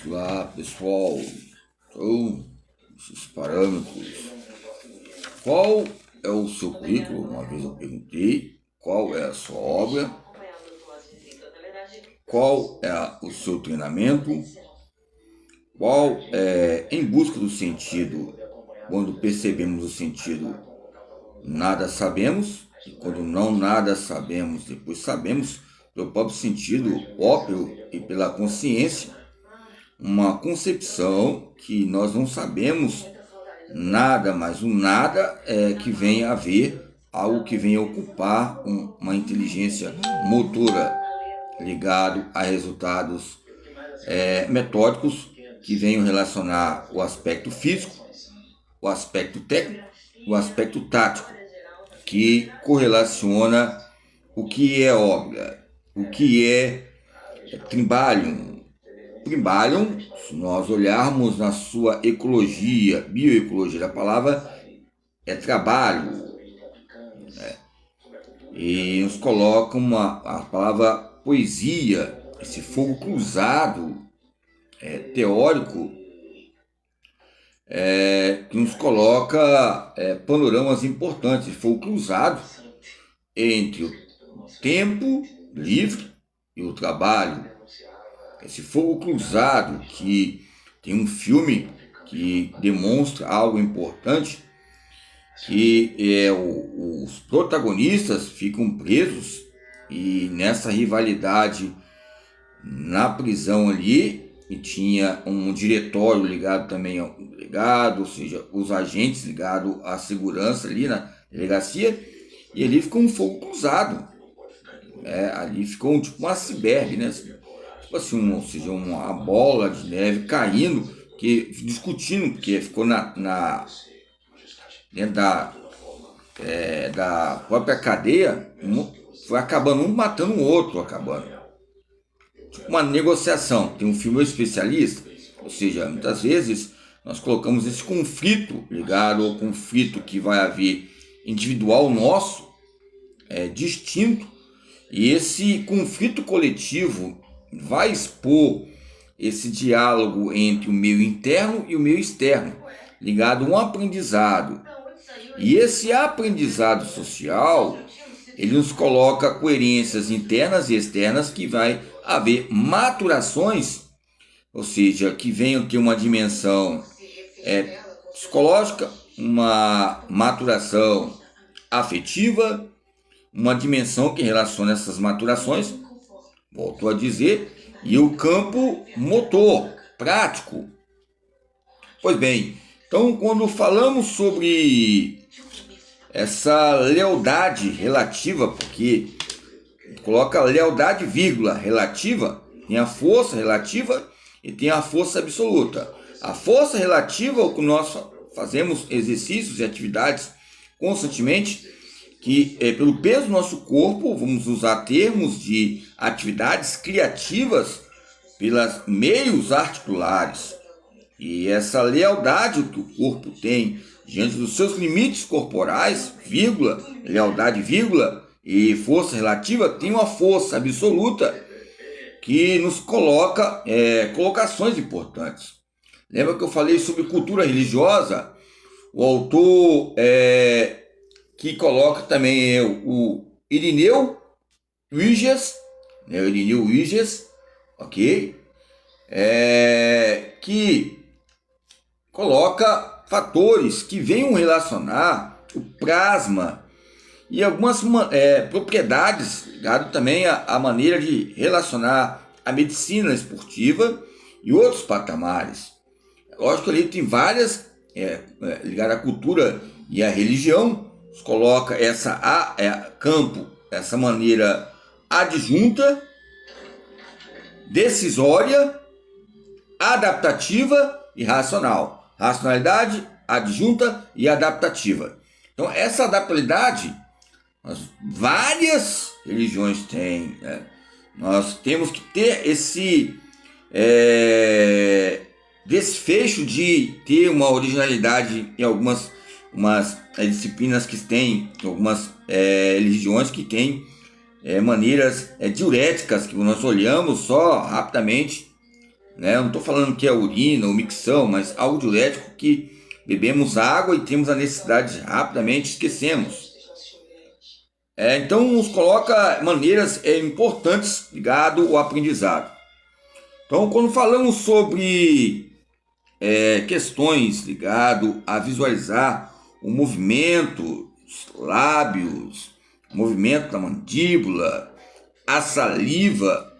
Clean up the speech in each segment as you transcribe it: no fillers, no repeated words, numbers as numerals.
Vamos lá, pessoal. Então, esses parâmetros. Qual é o seu currículo? Uma vez eu perguntei. Qual é a sua obra? Qual é o seu treinamento? Qual é, em busca do sentido, quando percebemos o sentido, nada sabemos. E quando não nada sabemos, depois sabemos, pelo próprio sentido ópio e pela consciência, uma concepção que nós não sabemos nada, mas o nada é que vem a ver algo que vem a ocupar uma inteligência motora ligado a resultados metódicos que venham relacionar o aspecto físico, o aspecto técnico, o aspecto tático, que correlaciona o que é obra, o que é Trimbalium. Trimbalium, se nós olharmos na sua ecologia, bioecologia da palavra, é trabalho. E nos coloca a palavra poesia, esse fogo cruzado teórico, que nos coloca panoramas importantes, fogo cruzado entre o tempo livre e o trabalho. Esse fogo cruzado, que tem um filme que demonstra algo importante, que os protagonistas ficam presos e nessa rivalidade na prisão ali, e tinha um diretório ligado também ao delegado, ou seja, os agentes ligados à segurança ali na delegacia, e ali ficou um fogo cruzado. Ali ficou tipo um iceberg, né? Tipo assim, ou seja, uma bola de neve caindo, discutindo, porque ficou dentro da própria cadeia, foi acabando um matando o outro, acabando. Tipo uma negociação. Tem um filme especialista, ou seja, muitas vezes nós colocamos esse conflito ligado ao conflito que vai haver individual nosso, distinto, e esse conflito coletivo vai expor esse diálogo entre o meio interno e o meio externo, ligado a um aprendizado. E esse aprendizado social, ele nos coloca coerências internas e externas que vai haver maturações, ou seja, que venham ter uma dimensão psicológica, uma maturação afetiva, uma dimensão que relaciona essas maturações, volto a dizer, e o campo motor, prático. Pois bem, então quando falamos sobre essa lealdade relativa, porque coloca lealdade, vírgula, relativa, tem a força relativa e tem a força absoluta. A força relativa é o que nós fazemos exercícios e atividades constantemente, que pelo peso do nosso corpo, vamos usar termos de atividades criativas pelos meios articulares. E essa lealdade que o corpo tem diante dos seus limites corporais, vírgula, lealdade, vírgula, e força relativa, tem uma força absoluta que nos coloca colocações importantes. Lembra que eu falei sobre cultura religiosa? O autor que coloca também o Irineu Wiges, ok? Que coloca fatores que venham relacionar o plasma e algumas propriedades ligadas também à maneira de relacionar a medicina esportiva e outros patamares. Lógico que ali tem várias ligadas à cultura e à religião, coloca campo, essa maneira adjunta, decisória, adaptativa e racional. Racionalidade, adjunta e adaptativa. Então, essa adaptabilidade, várias religiões têm. Nós temos que ter esse desfecho de ter uma originalidade em algumas disciplinas que têm, algumas religiões que têm maneiras diuréticas que nós olhamos só rapidamente né? Eu não estou falando que é urina ou micção, mas algo diurético que bebemos água e temos a necessidade rapidamente esquecemos. Então nos coloca maneiras importantes ligado ao aprendizado. Então quando falamos sobre questões ligado a visualizar o movimento dos lábios, o movimento da mandíbula, a saliva,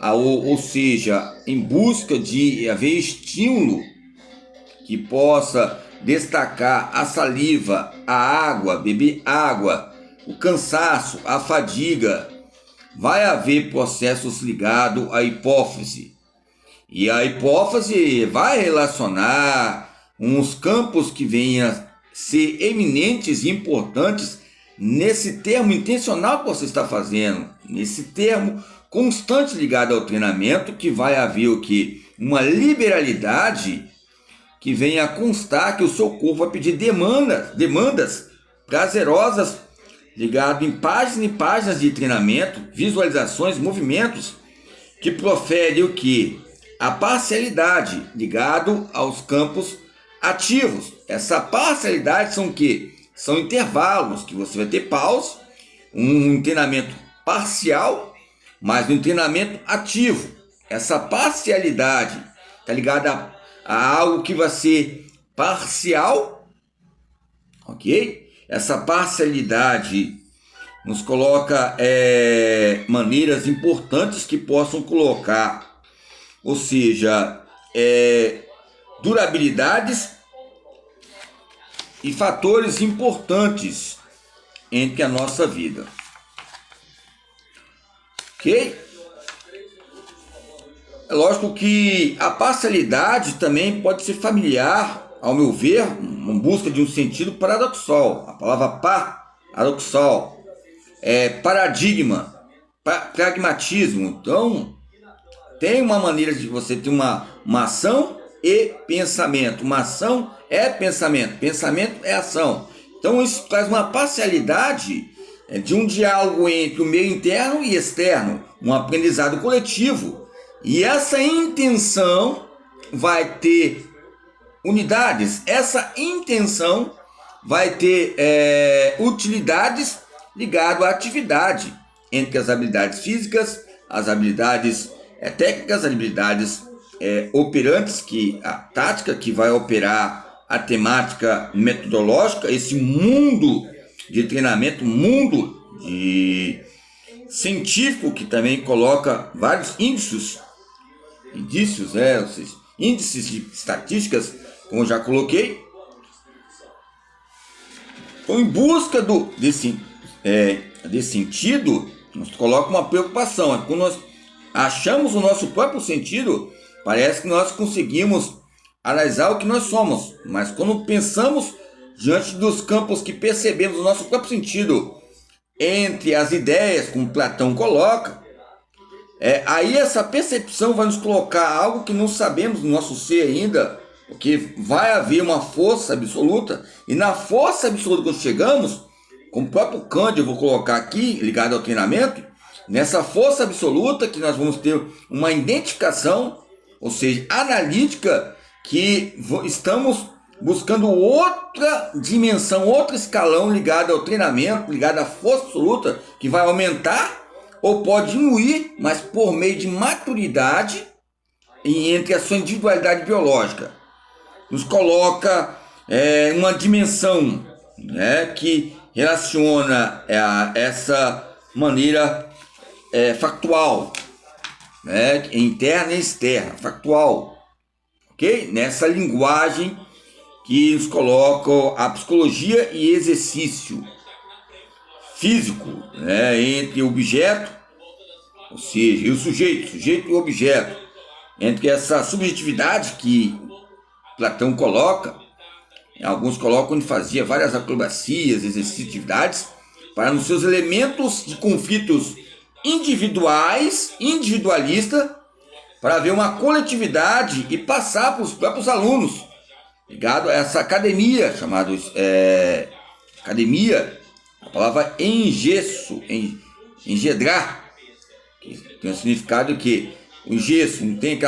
ou seja, em busca de haver estímulo que possa destacar a saliva, a água, beber água, o cansaço, a fadiga, vai haver processos ligados à hipófise. E a hipófise vai relacionar uns campos que venham a ser eminentes e importantes nesse termo intencional que você está fazendo, nesse termo constante ligado ao treinamento, que vai haver o quê? Uma liberalidade que venha a constar que o seu corpo vai pedir demandas prazerosas ligado em páginas e páginas de treinamento, visualizações, movimentos que profere o quê? A parcialidade ligado aos campos ativos. Essa parcialidade são o quê? São intervalos que você vai ter pausa, um treinamento parcial, mas um treinamento ativo. Essa parcialidade está ligada a algo que vai ser parcial, ok? Essa parcialidade nos coloca maneiras importantes que possam colocar, ou seja, durabilidades e fatores importantes entre a nossa vida. Ok? É lógico que a parcialidade também pode ser familiar, ao meu ver, em busca de um sentido paradoxal. A palavra paradoxal é paradigma, pragmatismo. Então, tem uma maneira de você ter uma ação e pensamento. Uma ação é pensamento, pensamento é ação. Então isso traz uma parcialidade de um diálogo entre o meio interno e externo, um aprendizado coletivo. E essa intenção vai ter unidades, essa intenção vai ter utilidades ligado à atividade, entre as habilidades físicas, as habilidades técnicas, as habilidades operantes, que a tática que vai operar a temática metodológica, esse mundo de treinamento, mundo de científico que também coloca vários índices, índices de estatísticas, como eu já coloquei. Então, em busca desse sentido, nos coloca uma preocupação. Quando nós achamos o nosso próprio sentido, parece que nós conseguimos analisar o que nós somos. Mas quando pensamos diante dos campos que percebemos o nosso próprio sentido, entre as ideias, como Platão coloca, aí essa percepção vai nos colocar algo que não sabemos no nosso ser ainda, porque vai haver uma força absoluta, e na força absoluta quando chegamos, como o próprio Kant, eu vou colocar aqui, ligado ao treinamento, nessa força absoluta que nós vamos ter uma identificação, ou seja, analítica, que estamos buscando outra dimensão, outro escalão ligado ao treinamento, ligado à força absoluta, que vai aumentar ou pode diminuir, mas por meio de maturidade e entre a sua individualidade biológica. Nos coloca uma dimensão que relaciona essa maneira factual, interna e externa, factual, ok? Nessa linguagem que nos coloca a psicologia e exercício físico, entre o objeto, ou seja, e o sujeito e o objeto, entre essa subjetividade que Platão coloca. Alguns colocam onde fazia várias acrobacias, exercitividades, para nos seus elementos de conflitos individualista, para ver uma coletividade e passar para os próprios alunos, ligado a essa academia, chamada academia, a palavra engesso, engedrar, que tem o significado que o gesso não tem aquela